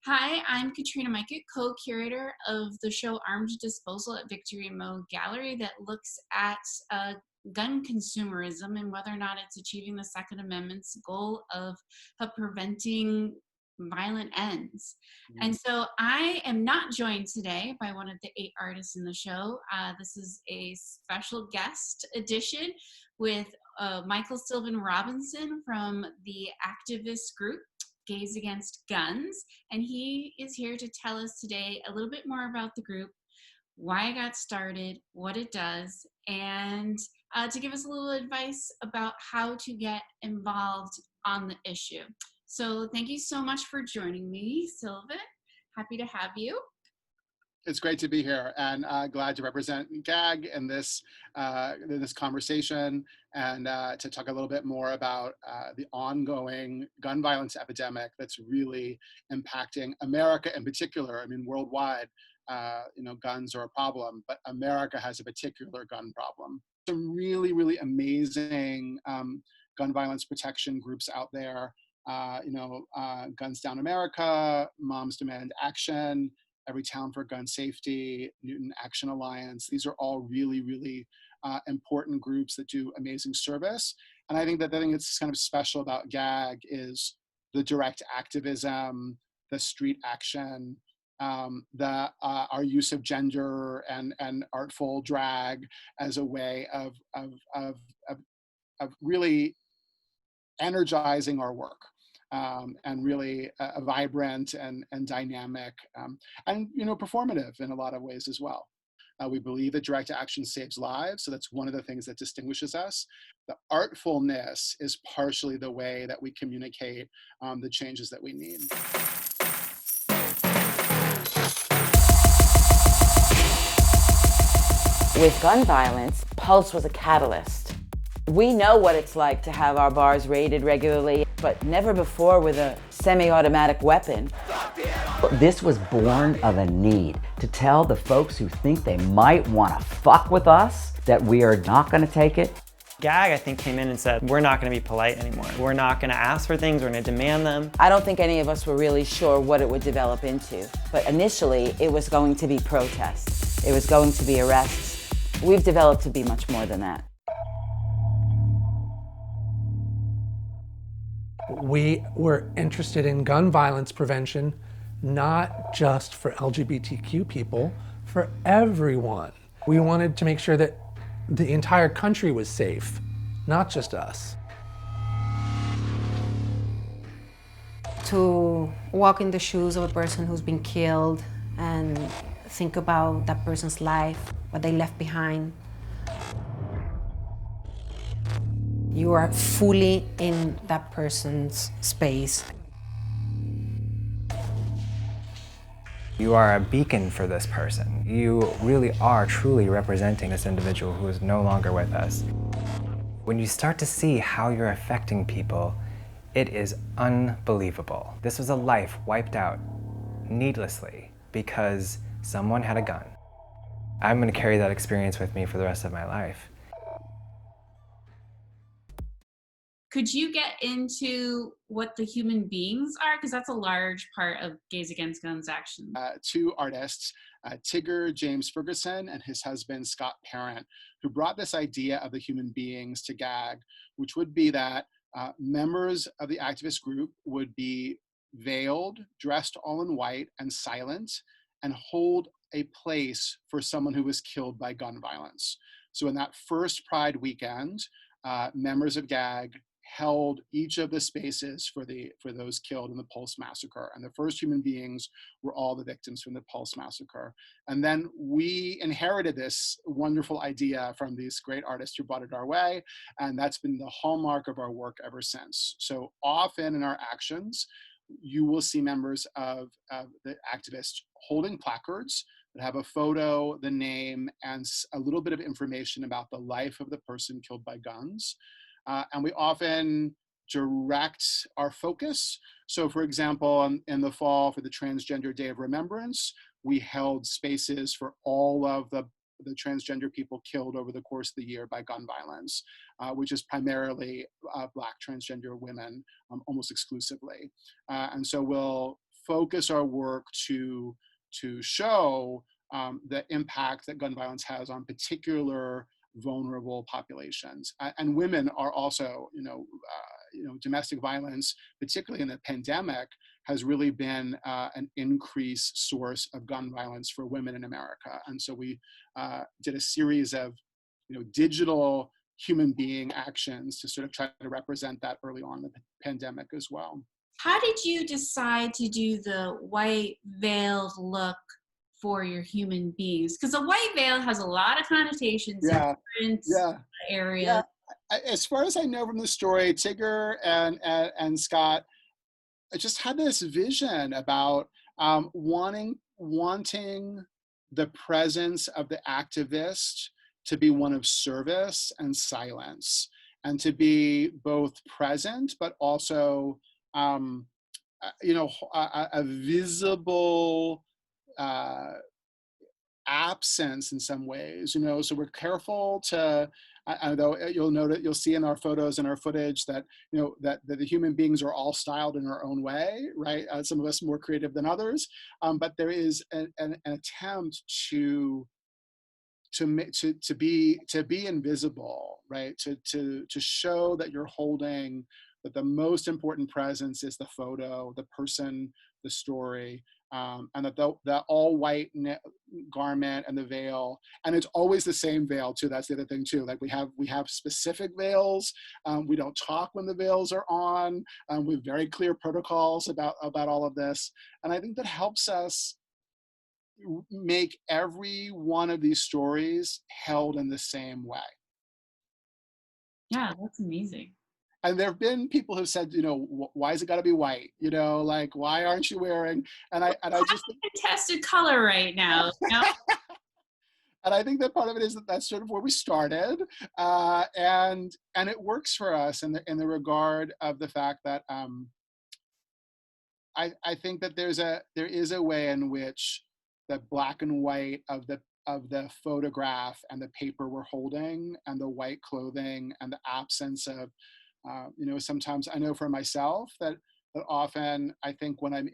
Hi, I'm Katrina Mikett, co-curator of the show Armed Disposal at Victory Mo Gallery that looks at gun consumerism and whether or not it's achieving the Second Amendment's goal of preventing violent ends. And so I am not joined today by one of the 8 artists in the show. This is a special guest edition with Michael Sylvan Robinson from the activist group Gays Against Guns. And he is here to tell us today a little bit more about the group, why it got started, what it does, and to give us a little advice about how to get involved on the issue. So thank you so much for joining me, Sylvan. Happy to have you. It's great to be here and glad to represent GAG in this conversation and to talk a little bit more about the ongoing gun violence epidemic that's really impacting America in particular. I mean, worldwide, guns are a problem, but America has a particular gun problem. Some really, really amazing gun violence protection groups out there. Guns Down America, Moms Demand Action, Every Town for Gun Safety, Newton Action Alliance. These are all really, really important groups that do amazing service. And I think the thing that's kind of special about GAG is the direct activism, the street action, our use of gender and artful drag as a way of really energizing our work. And really a vibrant and dynamic and performative in a lot of ways as well. We believe that direct action saves lives, so that's one of the things that distinguishes us. The artfulness is partially the way that we communicate the changes that we need. With gun violence, Pulse was a catalyst. We know what it's like to have our bars raided regularly, but never before with a semi-automatic weapon. This was born of a need to tell the folks who think they might want to fuck with us that we are not going to take it. GAG, I think, came in and said, we're not going to be polite anymore. We're not going to ask for things, we're going to demand them. I don't think any of us were really sure what it would develop into, but initially it was going to be protests. It was going to be arrests. We've developed to be much more than that. We were interested in gun violence prevention, not just for LGBTQ people, for everyone. We wanted to make sure that the entire country was safe, not just us. To walk in the shoes of a person who's been killed and think about that person's life, what they left behind. You are fully in that person's space. You are a beacon for this person. You really are truly representing this individual who is no longer with us. When you start to see how you're affecting people, it is unbelievable. This was a life wiped out needlessly because someone had a gun. I'm going to carry that experience with me for the rest of my life. Could you get into what the human beings are? Because that's a large part of Gays Against Guns action. 2 artists, Tigger James Ferguson and his husband Scott Parent, who brought this idea of the human beings to GAG, which would be that members of the activist group would be veiled, dressed all in white and silent, and hold a place for someone who was killed by gun violence. So in that first Pride weekend, members of GAG held each of the spaces for those killed in the Pulse massacre. And the first human beings were all the victims from the Pulse massacre. And then we inherited this wonderful idea from these great artists who brought it our way. And that's been the hallmark of our work ever since. So often in our actions, you will see members of the activists holding placards that have a photo, the name, and a little bit of information about the life of the person killed by guns. And we often direct our focus. So for example, in the fall for the Transgender Day of Remembrance, we held spaces for all of the transgender people killed over the course of the year by gun violence, which is primarily Black transgender women, almost exclusively. And so we'll focus our work to show the impact that gun violence has on particular vulnerable populations. And women are also, domestic violence, particularly in the pandemic, has really been an increased source of gun violence for women in America. And so we did a series of, digital human being actions to sort of try to represent that early on in the pandemic as well. How did you decide to do the white veiled look for your human beings? Because a white veil has a lot of connotations in Yeah, different yeah, areas. yeah. As far as I know from the story, Tigger and Scott just had this vision about wanting the presence of the activist to be one of service and silence, and to be both present but also a visible absence in some ways, so we're careful to, although you'll see in our photos and our footage that, that the human beings are all styled in our own way, right? Some of us more creative than others, but there is an attempt to be invisible, right? To show that you're holding, that the most important presence is the photo, the person, the story, and that the all white garment and the veil, and it's always the same veil too. That's the other thing too. Like we have specific veils. We don't talk when the veils are on. We have very clear protocols about all of this, and I think that helps us make every one of these stories held in the same way. Yeah, that's amazing. And there have been people who said, why is it got to be white? Like, why aren't you wearing? And I just Contested color right now. and I think that part of it is that that's sort of where we started, and it works for us in the regard of the fact that I think that there is a way in which the black and white of the photograph and the paper we're holding and the white clothing and the absence of, sometimes I know for myself that often I think when I'm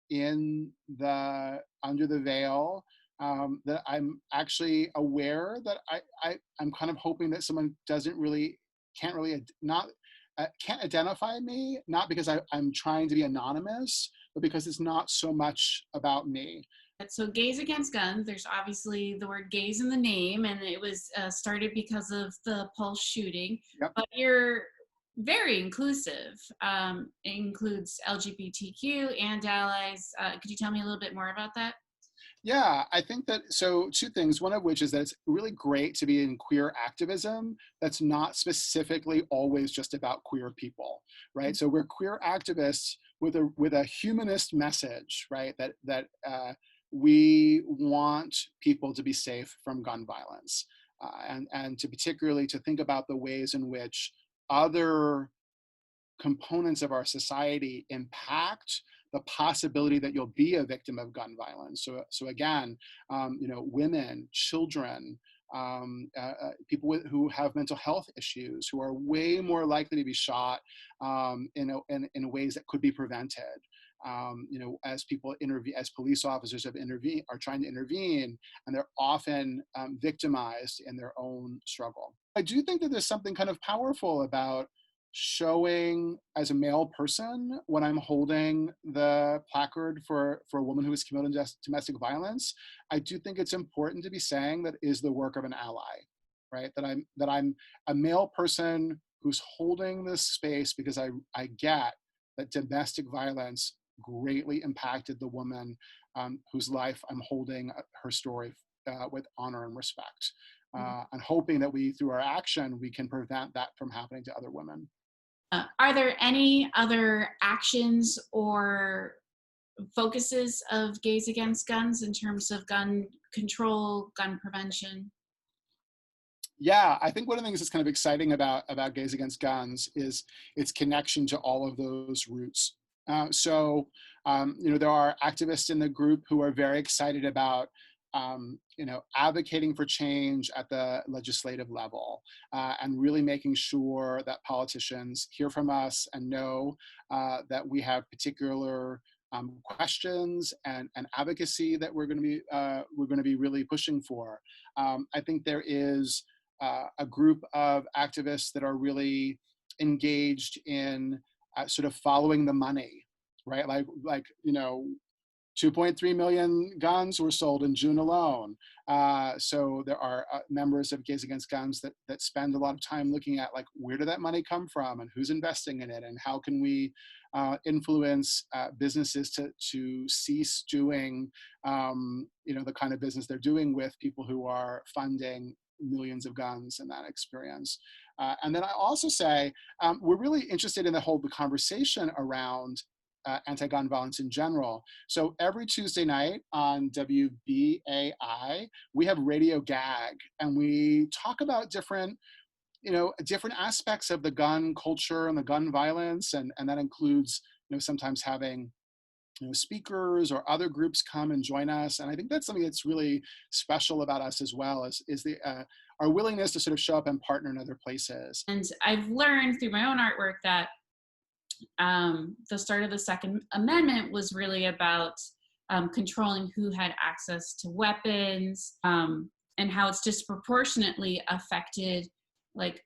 in the under the veil, that I'm actually aware that I'm kind of hoping that someone can't identify me, not because I'm trying to be anonymous, but because it's not so much about me. So Gays Against Guns, there's obviously the word gays in the name, and it was started because of the Pulse shooting. Yep. But you're very inclusive. It includes LGBTQ and allies. Could you tell me a little bit more about that? Yeah, I think that, so two things, one of which is that it's really great to be in queer activism that's not specifically always just about queer people, right? So we're queer activists with a humanist message, right? That we want people to be safe from gun violence, and to particularly to think about the ways in which other components of our society impact the possibility that you'll be a victim of gun violence. So again, women, children, people who have mental health issues, who are way more likely to be shot in ways that could be prevented. As people intervene, as police officers are trying to intervene, and they're often victimized in their own struggle. I do think that there's something kind of powerful about showing as a male person when I'm holding the placard for a woman who was committed domestic violence. I do think it's important to be saying that is the work of an ally, right? That I'm a male person who's holding this space because I get that domestic violence greatly impacted the woman whose life I'm holding her story with honor and respect. And hoping that through our action, we can prevent that from happening to other women. Are there any other actions or focuses of Gays Against Guns in terms of gun control, gun prevention? Yeah, I think one of the things that's kind of exciting about Gays Against Guns is its connection to all of those roots. There are activists in the group who are very excited about advocating for change at the legislative level, and really making sure that politicians hear from us and know that we have particular questions and advocacy that we're going to be really pushing for. I think there is a group of activists that are really engaged in sort of following the money, right? Like 2.3 million guns were sold in June alone. So there are members of Gays Against Guns that spend a lot of time looking at, like, where did that money come from and who's investing in it, and how can we influence businesses to cease doing the kind of business they're doing with people who are funding millions of guns in that experience. And then I also say we're really interested in the conversation around anti-gun violence in general. So every Tuesday night on WBAI, we have Radio Gag, and we talk about different aspects of the gun culture and the gun violence, and that includes sometimes having speakers or other groups come and join us. And I think that's something that's really special about us as well, is our willingness to sort of show up and partner in other places. And I've learned through my own artwork that the start of the Second Amendment was really about controlling who had access to weapons, and how it's disproportionately affected like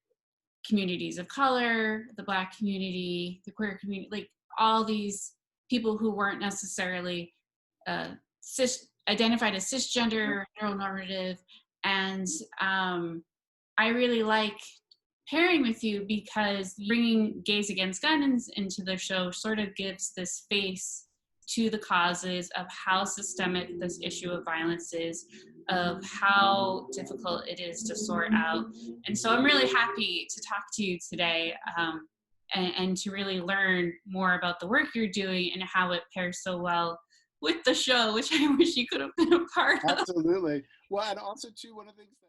communities of color, the Black community, the queer community, like all these people who weren't necessarily identified as cisgender, heteronormative. And I really like pairing with you because bringing Gays Against Guns into the show sort of gives this face to the causes of how systemic this issue of violence is, of how difficult it is to sort out. And so I'm really happy to talk to you today and to really learn more about the work you're doing and how it pairs so well with the show, which I wish you could have been a part of. Absolutely. Well, and also too, one of the things that